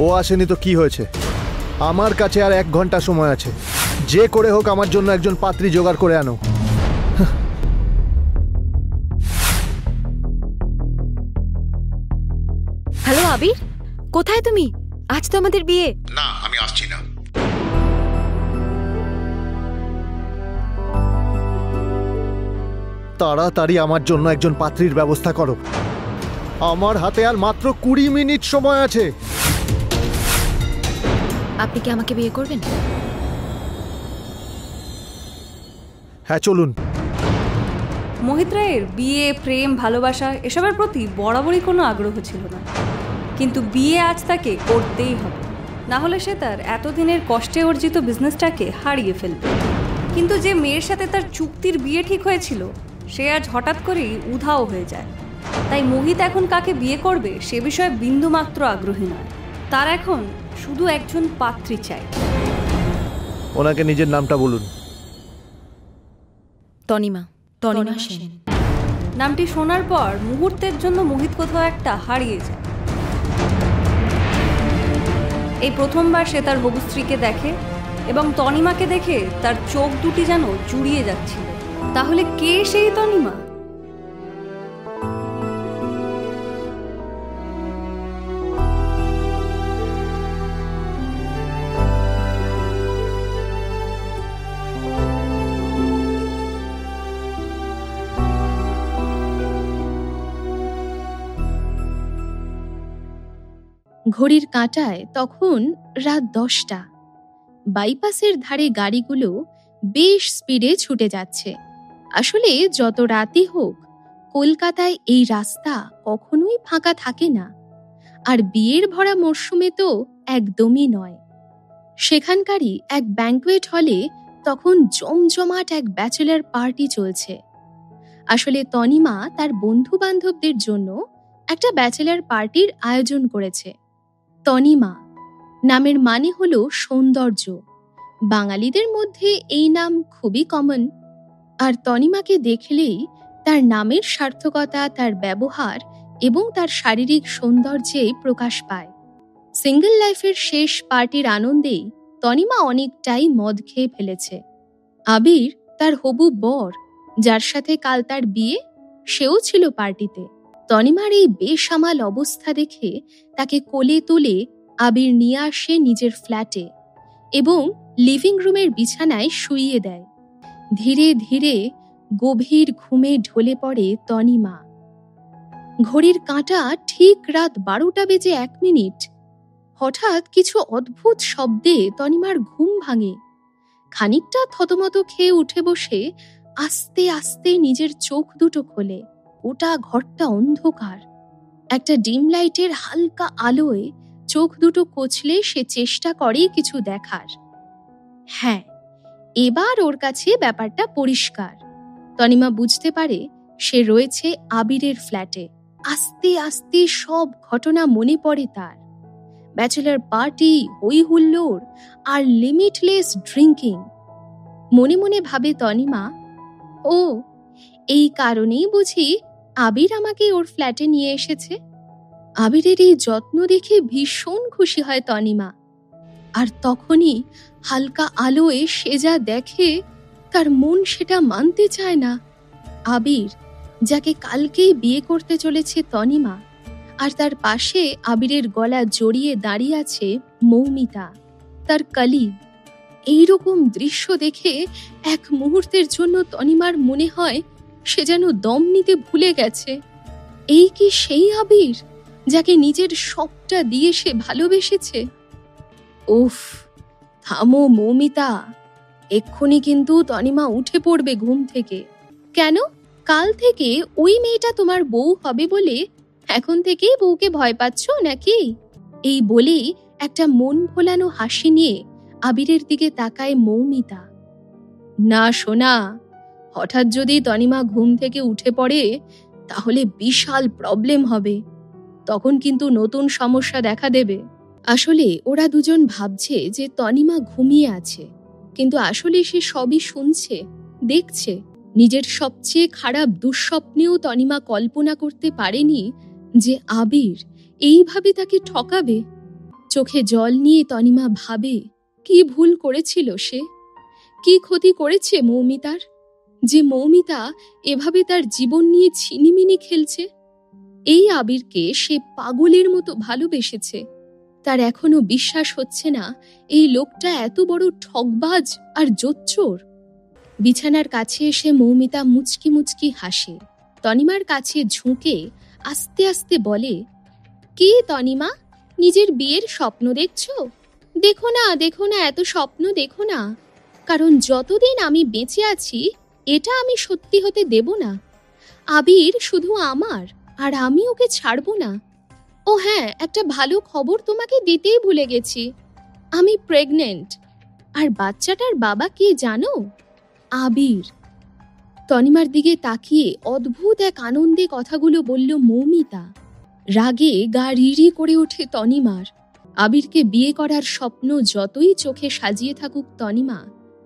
ও আসেনি তো কি হয়েছে? আমার কাছে আর 1 ঘন্টা সময় আছে। যে করে হোক আমার জন্য একজন পাত্রী জোগাড় করে আনো। হ্যালো আবির, কোথায় তুমি? আজ তো আমাদের বিয়ে। না, আমি আসছি না। তাড়াতাড়ি আমার জন্য একজন পাত্রীর ব্যবস্থা করো। আমার হাতে আর মাত্র 20 মিনিট সময় আছে। আপনি কি আমাকে বিয়ে করবেন? হ্যাঁ, চলুন। মোহিত রায়ের বিয়ে, প্রেম, ভালোবাসা এসবের প্রতি বরাবরই কোনো আগ্রহ ছিল না, কিন্তু বিয়ে আজ তাকে করতেই হবে, না হলে সে তার এতদিনের কষ্টে অর্জিত বিজনেসটাকে হারিয়ে ফেলবে। কিন্তু যে মেয়ের সাথে তার চুক্তির বিয়ে ঠিক হয়েছিল সে আজ হঠাৎ করেই উধাও হয়ে যায়। তাই মোহিত এখন কাকে বিয়ে করবে সে বিষয়ে বিন্দুমাত্র আগ্রহী নয়। তার এখন শুধু একজন পাত্রী চাই। ওনাকে নিজের নামটা বলুন। তনিমা। তনিমা সেন। নামটি শোনার পর মুহূর্তের জন্য মোহিত কোথাও একটা হারিয়ে যায়। এই প্রথমবার সে তার হবু স্ত্রীকে দেখে এবং তনিমাকে দেখে তার চোখ দুটি যেন জুড়িয়ে যাচ্ছিল। তাহলে কে সেই তনিমা? ঘড়ির কাঁটায় তখন রাত 10টা। বাইপাসের ধারে গাড়িগুলো বেশ স্পিডে ছুটে যাচ্ছে। আসলে যত রাতই হোক কলকাতায় এই রাস্তা কখনোই ফাঁকা থাকে না, আর বিয়ের ভরা মরশুমে তো একদমই নয়। সেখানকারই এক ব্যাঙ্কোয়েট হলে তখন জমজমাট এক ব্যাচেলার পার্টি চলছে। আসলে তনিমা তার বন্ধু বান্ধবদের জন্য একটা ব্যাচেলার পার্টির আয়োজন করেছে। তনিমা নামের মানে হলো সৌন্দর্য। বাঙালিদের মধ্যে এই নাম খুবই কমন, আর তনিমাকে দেখলেই তার নামের সার্থকতা তার ব্যবহার এবং তার শারীরিক সৌন্দর্যে প্রকাশ পায়। সিঙ্গল লাইফের শেষ পার্টির আনন্দেই তনিমা অনেকটাই মদ খেয়ে ফেলেছে। আবির তার হবু বর, যার সাথে কাল তার বিয়ে, সেও ছিল পার্টিতে। তনিমার এই বেসামাল অবস্থা দেখে তাকে কোলে তুলে আবির নিয়ে আসে নিজের ফ্ল্যাটে এবং লিভিং রুমের বিছানায় শুইয়ে দেয়। ধীরে ধীরে গভীর ঘুমে ঢলে পড়ে তনিমা। ঘড়ির কাঁটা ঠিক রাত 12টা বেজে 1 মিনিট। হঠাৎ কিছু অদ্ভুত শব্দে তনিমার ঘুম ভাঙে। খানিকটা থতমত খেয়ে উঠে বসে আস্তে আস্তে নিজের চোখ দুটো খোলে। গোটা ঘরটা অন্ধকার। একটা ডিম লাইটের হালকা আলোয় চোখ দুটো কচলে সে চেষ্টা করে কিছু দেখার। হ্যাঁ, এবার ওর কাছে ব্যাপারটা পরিষ্কার। তনিমা বুঝতে পারে সে রয়েছে আবিরের ফ্ল্যাটে। আস্তে আস্তে সব ঘটনা মনে পড়ে তার। ব্যাচেলার পার্টি, হই হুল্লোড় আর লিমিটলেস ড্রিঙ্কিং। মনে মনে ভাবে তনিমা, ও এই কারণেই বুঝি আবির আমাকে ওর ফ্ল্যাটে নিয়ে এসেছে। আবিরের এই যত্ন দেখে ভীষণ খুশি হয় তনিমা। আর তখনই হালকা আলোয় সে যা দেখে তার মন সেটা মানতে চায় না। আবির, যাকে কালকেই বিয়ে করতে চলেছে তনিমা, আর তার পাশে আবিরের গলা জড়িয়ে দাঁড়িয়ে আছে মৌমিতা, তার কলিগ। এইরকম দৃশ্য দেখে এক মুহূর্তের জন্য তনিমার মনে হয় সে যেন দম নিতে ভুলে গেছে। এই কি সেই আবির যাকে নিজের সবটা দিয়ে সে ভালোবেসেছে? উফ, থামো মৌমিতা, এক্ষুনি কিন্তু তনিমা উঠে পড়বে ঘুম থেকে। কেন? কাল থেকে ওই মেয়েটা তোমার বউ হবে বলে এখন থেকেই বউকে ভয় পাচ্ছ নাকি? এই বলেই একটা মন ভোলানো হাসি নিয়ে আবিরের দিকে তাকায় মৌমিতা। না সোনা, হঠাৎ যদি তনিমা ঘুম থেকে উঠে পড়ে তাহলে বিশাল প্রবলেম হবে। তখন কিন্তু নতুন সমস্যা দেখা দেবে। আসলে ওরা দুজন ভাবছে যে তনিমা ঘুমিয়ে আছে, কিন্তু আসলে সে সবই শুনছে, দেখছে। নিজের সবচেয়ে খারাপ দুঃস্বপ্নেও তনিমা কল্পনা করতে পারেনি যে আবির এইভাবে তাকে ঠকাবে। চোখে জল নিয়ে তনিমা ভাবে কি ভুল করেছিল সে, কি ক্ষতি করেছে মৌমিতার, যে মৌমিতা এভাবে তার জীবন নিয়ে ছিনিমিনি খেলছে। এই আবিরকে সে পাগলের মতো ভালোবেসেছে। তার এখনো বিশ্বাস হচ্ছে না এই লোকটা এত বড় ঠকবাজ আর জোচ্চোর। বিছানার কাছে এসে মৌমিতা মুচকি মুচকি হাসে। তনিমার কাছে ঝুঁকে আস্তে আস্তে বলে, কি তনিমা, নিজের বিয়ের স্বপ্ন দেখছো? দেখো না দেখো না, এত স্বপ্ন দেখো না, কারণ যতদিন আমি বেঁচে আছি এটা আমি সত্যি হতে দেব না। আবির শুধু আমার, আর আমি ওকে ছাড়বো না। ও হ্যাঁ, একটা ভালো খবর তোমাকে দিতেই ভুলে গেছি, আমি প্রেগনেন্ট। আর বাচ্চাটার বাবা কে জানো? আবির। তনিমার দিকে তাকিয়ে অদ্ভুত এক আনন্দে কথাগুলো বলল মৌমিতা। রাগে গা রিরি করে ওঠে তনিমার। আবিরকে বিয়ে করার স্বপ্ন যতই চোখে সাজিয়ে থাকুক তনিমা,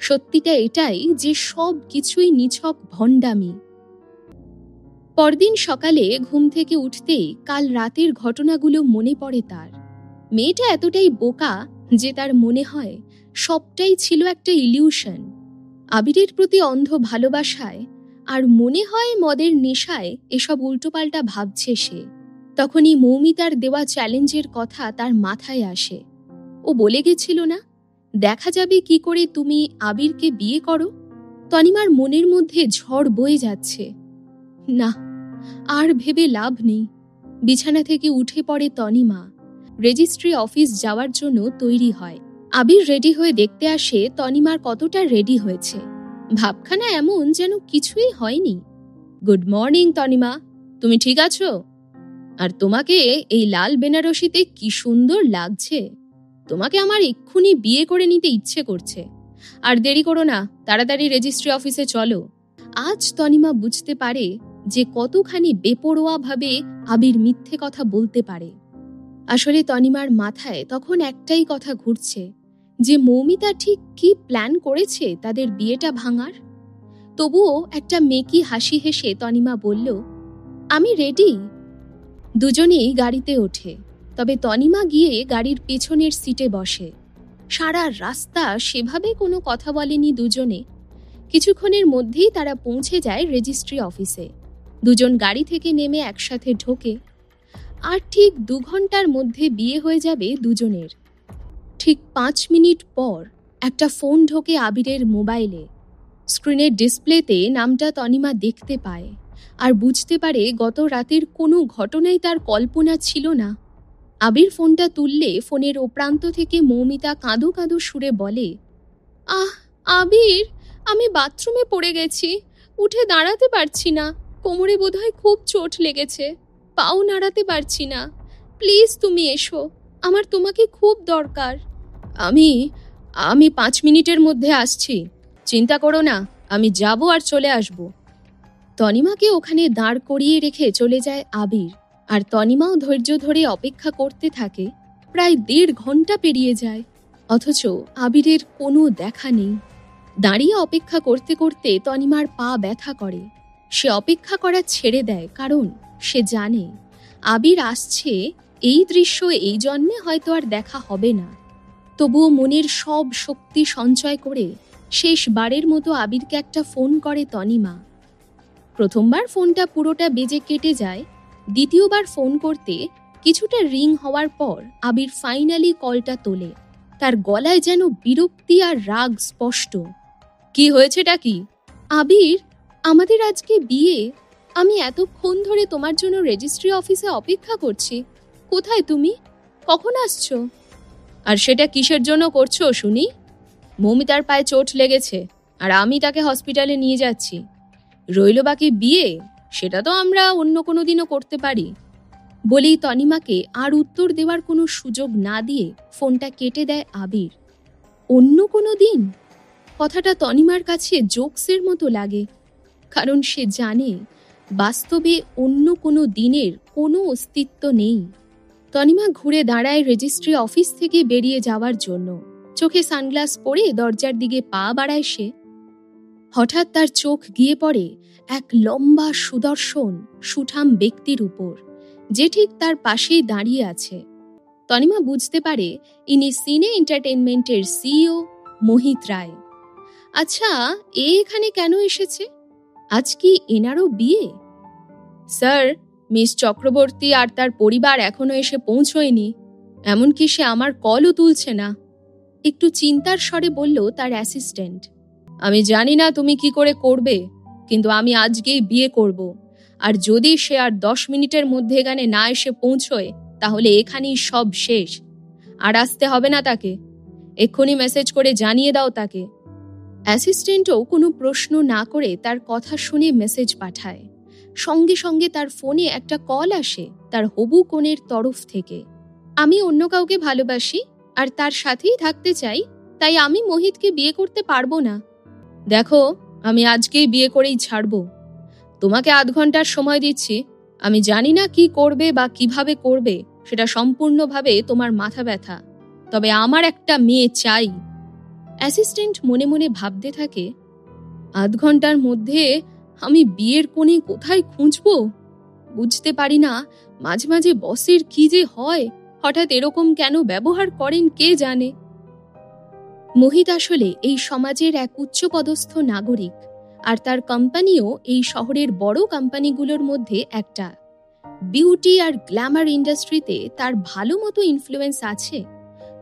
সত্যিটা এটাই যে সব কিছুই নিছক ভণ্ডামি। পরদিন সকালে ঘুম থেকে উঠতেই কাল রাতের ঘটনাগুলো মনে পড়ে তার। মেয়েটা এতটাই বোকা যে তার মনে হয় সবটাই ছিল একটা ইলিউশন। আবিরের প্রতি অন্ধ ভালোবাসায় আর মনে হয় মদের নেশায় এসব উল্টোপাল্টা ভাবছে সে। তখনই মৌমিতার দেওয়া চ্যালেঞ্জের কথা তার মাথায় আসে। ও বলে গেছিল না, দেখা যাবে কি করে তুমি আবিরকে বিয়ে করো। তনিমার মনের মধ্যে ঝড় বয়ে যাচ্ছে। না, আর ভেবে লাভ নেই। বিছানা থেকে উঠে পড়ে তনিমা। রেজিস্ট্রি অফিস যাওয়ার জন্য তৈরি হয়। আবির রেডি হয়ে দেখতে আসে তনিমার কতটা রেডি হয়েছে। ভাবখানা এমন যেন কিছুই হয়নি। গুড মর্নিং তনিমা, তুমি ঠিক আছো? আর তোমাকে এই লাল বেনারসিতে কি সুন্দর লাগছে। তোমাকে আমার এক্ষুনি বিয়ে করে নিতে ইচ্ছে করছে। আর দেরি করো না, তাড়াতাড়ি রেজিস্ট্রি অফিসে চলো। আজ তনিমা বুঝতে পারে যে কতখানি বেপরোয়াভাবে আবির মিথ্যে কথা বলতে পারে। আসলে তনিমার মাথায় তখন একটাই কথা ঘুরছে, যে মৌমিতা ঠিক কি প্ল্যান করেছে তাদের বিয়েটা ভাঙার। তবুও একটা মেকি হাসি হেসে তনিমা বলল, আমি রেডি। দুজনেই গাড়িতে ওঠে। তবে তনিমা গিয়ে গাড়ির পেছনের সিটে বসে। সারা রাস্তা সেভাবে কোনো কথা বলেনি দুজনে। কিছুক্ষণের মধ্যেই তারা পৌঁছে যায় রেজিস্ট্রি অফিসে। দুজন গাড়ি থেকে নেমে একসাথে ঢোকে। আর ঠিক 2 ঘন্টার মধ্যে বিয়ে হয়ে যাবে দুজনের। ঠিক 5 মিনিট পর একটা ফোন ঢোকে আবিরের মোবাইলে। স্ক্রিনের ডিসপ্লেতে নামটা তনিমা দেখতে পায় আর বুঝতে পারে গত রাতের কোনো ঘটনাই তার কল্পনা ছিল না। আবির ফোনটা তুললে ফোনের ও প্রান্ত থেকে মৌমিতা কাঁদো কাঁদো সুরে বলে, আবির, আমি বাথরুমে পড়ে গেছি, উঠে দাঁড়াতে পারছি না, কোমরে বোধহয় খুব চোট লেগেছে, পাও নাড়াতে পারছি না, প্লিজ তুমি এসো, আমার তোমাকে খুব দরকার। আমি 5 মিনিটের মধ্যে আসছি, চিন্তা করো না, আমি যাব আর চলে আসব। তনিমাকে ওখানে দাঁড় করিয়ে রেখে চলে যায় আবির। আর তনিমাও ধৈর্য ধরে অপেক্ষা করতে থাকে। প্রায় 1.5 ঘন্টা পেরিয়ে যায়, অথচ আবিরের কোনো দেখা নেই। দাঁড়িয়ে অপেক্ষা করতে করতে তনিমার পা ব্যথা করে। সে অপেক্ষা করা ছেড়ে দেয়, কারণ সে জানে আবির আসছে, এই দৃশ্য এই জন্মে হয়তো আর দেখা হবে না। তবুও মনের সব শক্তি সঞ্চয় করে শেষবারের মতো আবিরকে একটা ফোন করে তনিমা। প্রথমবার ফোনটা পুরোটা বেজে কেটে যায়। দ্বিতীয়বার ফোন করতে কিছুটা রিং হওয়ার পর আবির ফাইনালি কলটা তোলে। তার গলায় যেন বিরক্তি আর রাগ স্পষ্ট। কি হয়েছেটা কি? আবির, আমাদের আজকে বিয়ে। আমি এতক্ষণ ধরে তোমার জন্য রেজিস্ট্রি অফিসে অপেক্ষা করছি। কোথায় তুমি? কখন আসছো? আর সেটা কিসের জন্য করছো শুনি? মৌমিতার পায়ে চোট লেগেছে আর আমি তাকে হসপিটালে নিয়ে যাচ্ছি। রইল বাকি বিয়ে, সেটা তো আমরা অন্য কোনো দিনও করতে পারি। বলেই তনিমাকে আর উত্তর দেওয়ার কোনো সুযোগ না দিয়ে ফোনটা কেটে দেয় আবির। অন্য কোনো দিন? কথাটা তনিমার কাছে জোকসের মতো লাগে, কারণ সে জানে বাস্তবে অন্য কোনো দিনের কোনো অস্তিত্ব নেই। তনিমা ঘুরে দাঁড়ায় রেজিস্ট্রি অফিস থেকে বেরিয়ে যাওয়ার জন্য। চোখে সানগ্লাস পরে দরজার দিকে পা বাড়ায় সে। হঠাৎ তার চোখ গিয়ে পড়ে এক লম্বা সুদর্শন সুঠাম ব্যক্তির উপর, যে ঠিক তার পাশেই দাঁড়িয়ে আছে। তনিমা বুঝতে পারে ইনি সিনে এন্টারটেইনমেন্টের সিইও মোহিত রায়। আচ্ছা, এ এখানে কেন এসেছে? আজ কি এনারও বিয়ে? স্যার, মিস চক্রবর্তী আর তার পরিবার এখনো এসে পৌঁছয়নি, এমনকি সে আমার কলও তুলছে না, একটু চিন্তার স্বরে বলল তার অ্যাসিস্ট্যান্ট। আমি জানি না তুমি কি করে করবে, কিন্তু আমি আজকেই বিয়ে করব, আর যদি সে আর 10 মিনিটের মধ্যে এখানে না এসে পৌঁছয় তাহলে এখানেই সব শেষ। আর আসতে হবে না তাকে, এক্ষুনি মেসেজ করে জানিয়ে দাও তাকে। অ্যাসিস্ট্যান্টও কোনো প্রশ্ন না করে তার কথা শুনে মেসেজ পাঠায়। সঙ্গে সঙ্গে তার ফোনে একটা কল আসে তার হবু কনের তরফ থেকে। আমি অন্য কাউকে ভালোবাসি আর তার সাথেই থাকতে চাই, তাই আমি মোহিতকে বিয়ে করতে পারবো না। দেখো, আমি আজকেই বিয়ে করেই ছাড়বো। তোমাকে 8 ঘন্টার সময় দিচ্ছি। আমি জানি না কি করবে বা কিভাবে করবে, সেটা সম্পূর্ণভাবে তোমার মাথা ব্যথা, তবে আমার একটা মেয়ে চাই। অ্যাসিস্ট্যান্ট মনে মনে ভাবতে থাকে, 8 ঘন্টার মধ্যে আমি বিয়ের কোণে কোথায় খুঁজবো? বুঝতে পারি না মাঝে মাঝে বসের কি যে হয়, হঠাৎ এরকম কেন ব্যবহার করেন কে জানে। মোহিত আসলে এই সমাজের এক উচ্চপদস্থ নাগরিক, আর তার কোম্পানিও এই শহরের বড় কোম্পানিগুলোর মধ্যে একটা। বিউটি আর গ্ল্যামার ইন্ডাস্ট্রিতে তার ভালো মতো ইনফ্লুয়েন্স আছে,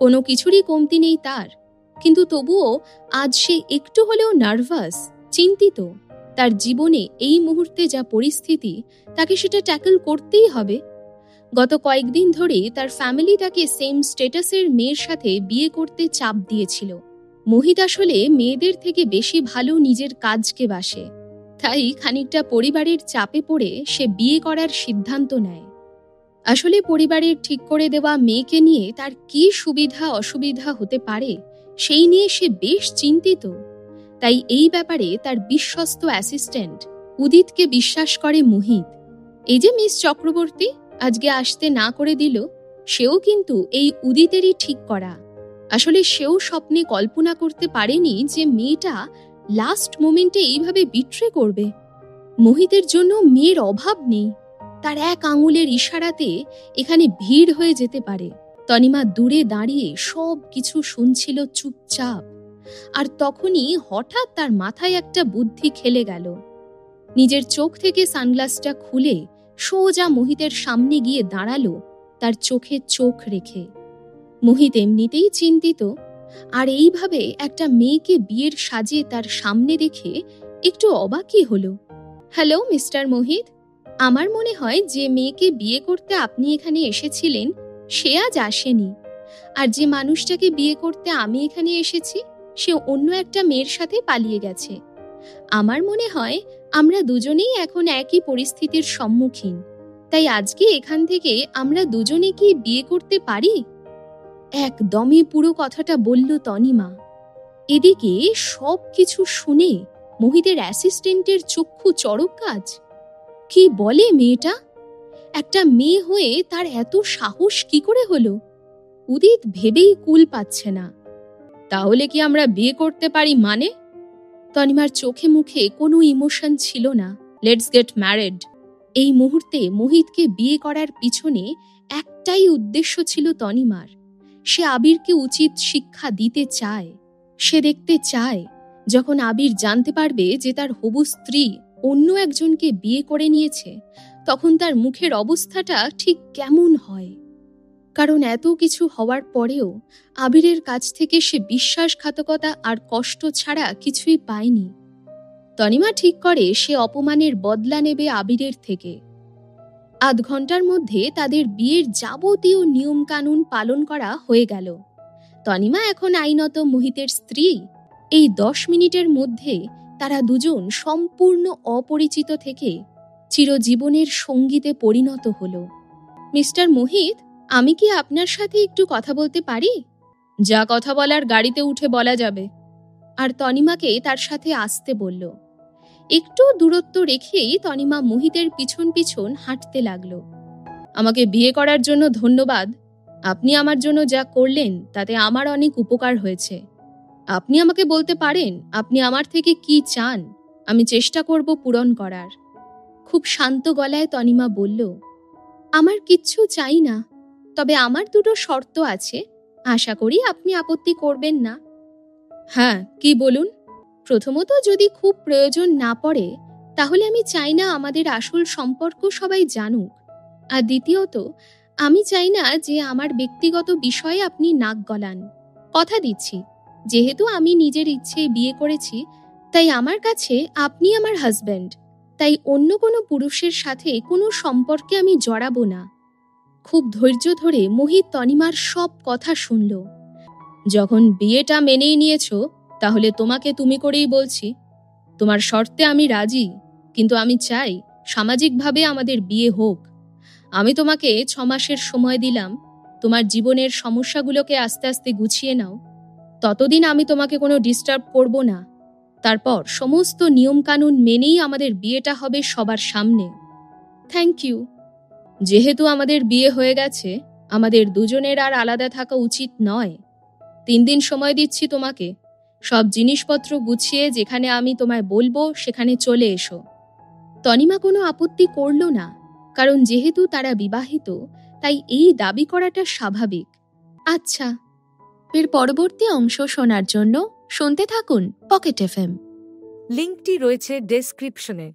কোনো কিছুরই কমতি নেই তার। কিন্তু তবুও আজ সে একটু হলেও নার্ভাস, চিন্তিত। তার জীবনে এই মুহূর্তে যা পরিস্থিতি, তাকে সেটা ট্যাকল করতেই হবে। গত কয়েকদিন ধরে তার ফ্যামিলি তাকে সেম স্ট্যাটাসের মেয়ের সাথে বিয়ে করতে চাপ দিয়েছিল। মোহিত আসলে মেয়েদের থেকে বেশি ভালো নিজের কাজকে বাসে, তাই খানিকটা পরিবারের চাপে পড়ে সে বিয়ে করার সিদ্ধান্ত নেয়। আসলে পরিবারের ঠিক করে দেওয়া মেয়েকে নিয়ে তার কি সুবিধা অসুবিধা হতে পারে সেই নিয়ে সে বেশ চিন্তিত। তাই এই ব্যাপারে তার বিশ্বস্ত অ্যাসিস্ট্যান্ট উদিতকে বিশ্বাস করে মোহিত। এই যে মিস চক্রবর্তী আজকে আসতে না করে দিল, সেও কিন্তু এই উদিতেরই ঠিক করা। আসলে সেও স্বপ্নে কল্পনা করতে পারেনি যে মেয়েটা লাস্ট মোমেন্টে এইভাবে বিট্রে করবে। মোহিতের জন্য মেয়ের অভাব নেই, তার এক আঙুলের ইশারাতে এখানে ভিড় হয়ে যেতে পারে। তনিমা দূরে দাঁড়িয়ে সব কিছু শুনছিল চুপচাপ, আর তখনই হঠাৎ তার মাথায় একটা বুদ্ধি খেলে গেল। নিজের চোখ থেকে সানগ্লাসটা খুলে সোজা মোহিতের সামনে গিয়ে দাঁড়ালো, তার চোখে চোখ রেখে। মোহিত এমনিতেই চিন্তিত, আর এইভাবে একটা মেয়েকে বিয়ের সাজে তার সামনে দেখে একটু অবাকই হলো। হ্যালো মিস্টার মোহিত, আমার মনে হয় যে মেয়েকে বিয়ে করতে আপনি এখানে এসেছিলেন সে আজ আসেনি, আর যে মানুষটাকে বিয়ে করতে আমি এখানে এসেছি সে অন্য একটা মেয়ের সাথে পালিয়ে গেছে। আমার মনে হয় আমরা দুজনেই এখন একই পরিস্থিতির সম্মুখীন, তাই আজকে এখান থেকে আমরা দুজনে কি বিয়ে করতে পারি? একদমই পুরো কথাটা বলল তনিমা। এদিকে সব কিছু শুনে মোহিতের অ্যাসিস্ট্যান্টের চক্ষু চড়ক কাজ। কি বলে মেয়েটা? একটা মেয়ে হয়ে তার এত সাহস কি করে হলো? উদিত ভেবেই কুল পাচ্ছে না। তাহলে কি আমরা বিয়ে করতে পারি মানে? তনিমার চোখে মুখে কোনো ইমোশন ছিল না। Let's get married. এই মুহূর্তে মোহিতকে বিয়ে করার পিছনে একটাই উদ্দেশ্য ছিল তনিমার। সে আবিরকে উচিত শিক্ষা দিতে চায়। সে দেখতে চায় যখন আবির জানতে পারবে যে তার হবু স্ত্রী অন্য একজনকে বিয়ে করে নিয়েছে, তখন তার মুখের অবস্থাটা ঠিক কেমন হয়। কারণ এত কিছু হওয়ার পরেও আবিরের কাছ থেকে সে বিশ্বাসঘাতকতা আর কষ্ট ছাড়া কিছুই পায়নি। তনিমা ঠিক করে সে অপমানের বদলা নেবে আবিরের থেকে। 8 ঘন্টার মধ্যে তাদের বিয়ের যাবতীয় নিয়ম কানুন পালন করা হয়ে গেল। তনিমা এখন আইনত মোহিতের স্ত্রী। এই 10 মিনিটের মধ্যে তারা দুজন সম্পূর্ণ অপরিচিত থেকে চিরজীবনের সঙ্গীতে পরিণত হলো। মিস্টার মোহিত, আমি কি আপনার সাথে একটু কথা বলতে পারি? যা কথা বলার গাড়িতে উঠে বলা যাবে। আর তনিমাকে তার সাথে আসতে বলল। একটু দূরত্ব রেখেই তনিমা মোহিতের পিছন পিছন হাঁটতে লাগলো। আমাকে বিয়ে করার জন্য ধন্যবাদ। আপনি আমার জন্য যা করলেন তাতে আমার অনেক উপকার হয়েছে। আপনি আমাকে বলতে পারেন আপনি আমার থেকে কি চান, আমি চেষ্টা করব পূরণ করার। খুব শান্ত গলায় তনিমা বলল, আমার কিচ্ছু চাই না, তবে আমার দুটো শর্ত আছে, আশা করি আপনি আপত্তি করবেন না। হ্যাঁ, কি বলুন? প্রথমত, যদি খুব প্রয়োজন না পড়ে তাহলে আমি চাই না আমাদের আসল সম্পর্ক সবাই জানুক। আর দ্বিতীয়ত, আমি চাই না যে আমার ব্যক্তিগত বিষয়ে আপনি নাক গলান। কথা দিচ্ছি, যেহেতু আমি নিজের ইচ্ছে বিয়ে করেছি, তাই আমার কাছে আপনি আমার হাজব্যান্ড। তাই অন্য কোনো পুরুষের সাথে কোনো সম্পর্কে আমি জড়াবো না। খুব ধৈর্য ধরে মোহিত তনিমার সব কথা শুনল। যখন বিয়েটা মেনেই নিয়েছো, তাহলে তোমাকে তুমি করেই বলছি। তোমার শর্তে আমি রাজি, কিন্তু আমি চাই সামাজিকভাবে আমাদের বিয়ে হোক। আমি তোমাকে 6 মাসের সময় দিলাম, তোমার জীবনের সমস্যাগুলোকে আস্তে আস্তে গুছিয়ে নাও। ততদিন আমি তোমাকে কোনো ডিস্টার্ব করব না। তারপর সমস্ত নিয়মকানুন মেনেই আমাদের বিয়েটা হবে সবার সামনে। Thank you. যেহেতু আমাদের বিয়ে হয়ে গেছে, আমাদের দুজনের আর আলাদা থাকা উচিত নয়। 3 দিন সময় দিচ্ছি তোমাকে। সব জিনিসপত্র গুছিয়ে যেখানে আমি তোমায় বলবো সেখানে চলে এসো। তনিমা কোনো আপত্তি করল না, কারণ যেহেতু তারা বিবাহিত, তাই এই দাবি করাটা স্বাভাবিক। আচ্ছা, এর পরবর্তী অংশ শোনার জন্য শুনতে থাকুন পকেট এফএম। লিঙ্কটি রয়েছে ডেসক্রিপশনে।